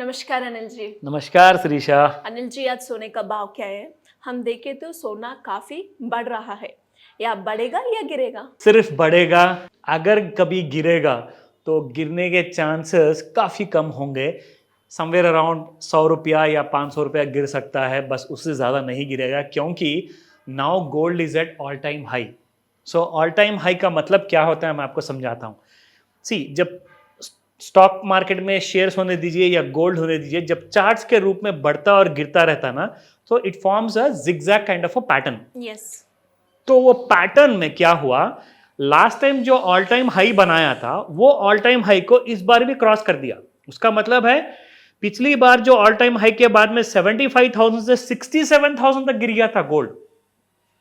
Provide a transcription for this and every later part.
नमस्कार अनिल जी। नमस्कार श्रीषा। अनिल जी, आज सोने का भाव क्या है? हम देखें तो सोना काफी बढ़ रहा है, या बढ़ेगा या गिरेगा? सिर्फ बढ़ेगा। अगर कभी गिरेगा तो गिरने के चांसेस काफ़ी कम होंगे। समवेयर अराउंड 100 रुपया या 500 रुपया गिर सकता है, बस उससे ज़्यादा नहीं गिरेगा, क्योंकि now gold is at all time high. So all time high का मतलब क्या होता है, मैं आपको समझाता हूँ। जब स्टॉक मार्केट में शेयर्स होने दीजिए या गोल्ड होने दीजिए, जब चार्ट्स के रूप में बढ़ता और गिरता रहता ना, तो it forms a zigzag kind of a pattern. Yes. तो वो पैटर्न में क्या हुआ, लास्ट टाइम जो ऑल टाइम हाई बनाया था वो ऑल टाइम हाई को इस बार भी क्रॉस कर दिया। उसका मतलब है पिछली बार जो ऑल टाइम हाई के बाद में 75,000 से 67,000 तक गिर गया था गोल्ड।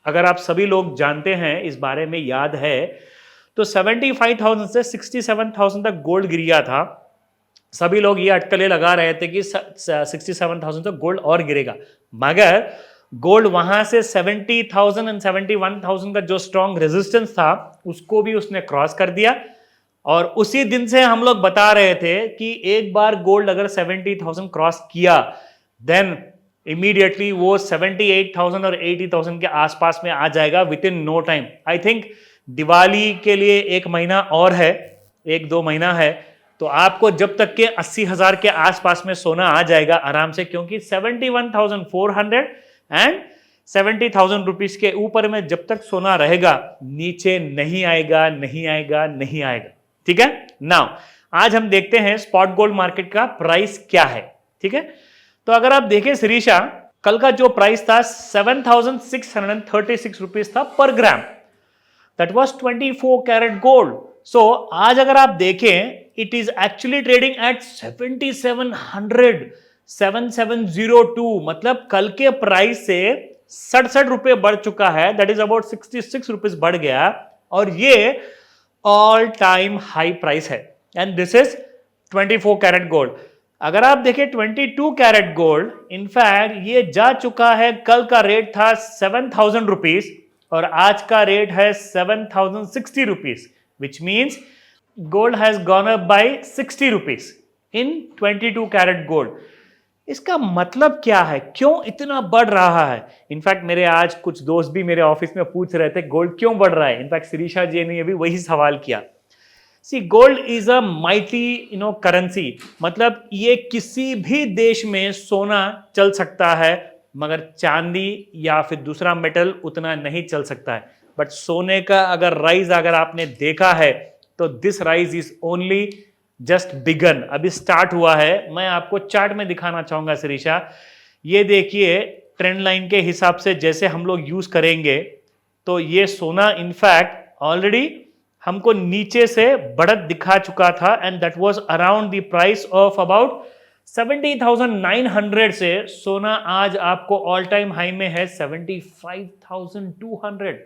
अगर आप सभी लोग जानते हैं, इस बारे में याद है, तो 75,000 से 67,000 तक गोल्ड गिर गया था। सभी लोग ये अटकलें लगा रहे थे कि 67,000 तक गोल्ड और गिरेगा, मगर गोल्ड वहां से 70,000 एंड 71,000 का जो स्ट्रॉन्ग रेजिस्टेंस था उसको भी उसने क्रॉस कर दिया। और उसी दिन से हम लोग बता रहे थे कि एक बार गोल्ड अगर 70,000 क्रॉस किया, देन इमीडिएटली वो 78,000 और 80,000 के आसपास में आ जाएगा within no time. I think Diwali के लिए 1 महीना और है, 1-2 महीना है, तो आपको जब तक के 80,000 के आसपास में सोना आ जाएगा आराम से, क्योंकि 71,400 एंड 70,000 रुपीज के ऊपर में जब तक सोना रहेगा, नीचे नहीं आएगा, नहीं आएगा, नहीं आएगा। ठीक है। नाउ आज हम देखते हैं स्पॉट गोल्ड मार्केट का प्राइस क्या है। ठीक है, तो अगर आप देखें श्रीषा, कल का जो प्राइस था 7,636 रुपीज था पर gram. That was 24 carat gold. So आज अगर आप देखें, it is actually trading at 7702, मतलब कल के प्राइस से 67 रुपए बढ़ चुका है। दैट इज अबाउट 66 रुपीज बढ़ गया, और ये ऑल टाइम हाई प्राइस है। And this is 24 carat gold. अगर आप देखें 22 कैरेट गोल्ड, इनफैक्ट ये जा चुका है, कल का रेट था 7,000 रुपीज और आज का रेट है 7,060 rupees, which means gold has gone up by 60 rupees in 22 carat gold. इसका मतलब क्या है, क्यों इतना बढ़ रहा है? इनफैक्ट मेरे आज कुछ दोस्त भी मेरे ऑफिस में पूछ रहे थे गोल्ड क्यों बढ़ रहा है। इनफैक्ट श्रीषा जी ने भी वही सवाल किया। See, gold is a mighty currency, मतलब ये किसी भी देश में सोना चल सकता है, मगर चांदी या फिर दूसरा मेटल उतना नहीं चल सकता है। बट सोने का अगर राइज अगर आपने देखा है, तो this rise is only just began, अभी स्टार्ट हुआ है। मैं आपको चार्ट में दिखाना चाहूंगा श्रीषा। ये देखिए, ट्रेंड लाइन के हिसाब से जैसे हम लोग यूज करेंगे, तो ये सोना इनफैक्ट ऑलरेडी हमको नीचे से बढ़त दिखा चुका था, and that was around the price of about 70,900 से सोना आज आपको ऑल टाइम हाई में है 75,200।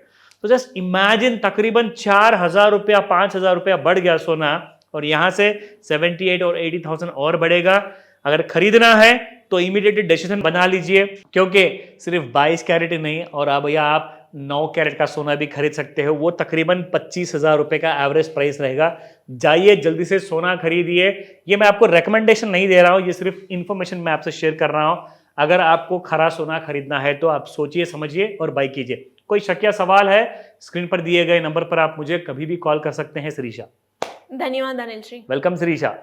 तो जस्ट इमेजिन, तकरीबन 4,000 रुपया 5,000 रुपया बढ़ गया सोना, और यहां से 78 और 80,000 और बढ़ेगा। अगर खरीदना है तो इमीडिएट डिसीजन बना लीजिए, क्योंकि सिर्फ 22 कैरेट ही नहीं, और अब या आप 9 कैरेट का सोना भी खरीद सकते हो। वो तकरीबन 25,000 रुपए का एवरेज प्राइस रहेगा। जाइए जल्दी से सोना खरीदिए। ये मैं आपको रेकमेंडेशन नहीं दे रहा हूं, ये सिर्फ इंफॉर्मेशन मैं आपसे शेयर कर रहा हूं। अगर आपको खरा सोना खरीदना है तो आप सोचिए समझिए और बाई कीजिए। कोई शक या सवाल है, स्क्रीन पर दिए गए नंबर पर आप मुझे कभी भी कॉल कर सकते हैं श्रीषा। धन्यवाद अनिल जी। वेलकम श्रीषा।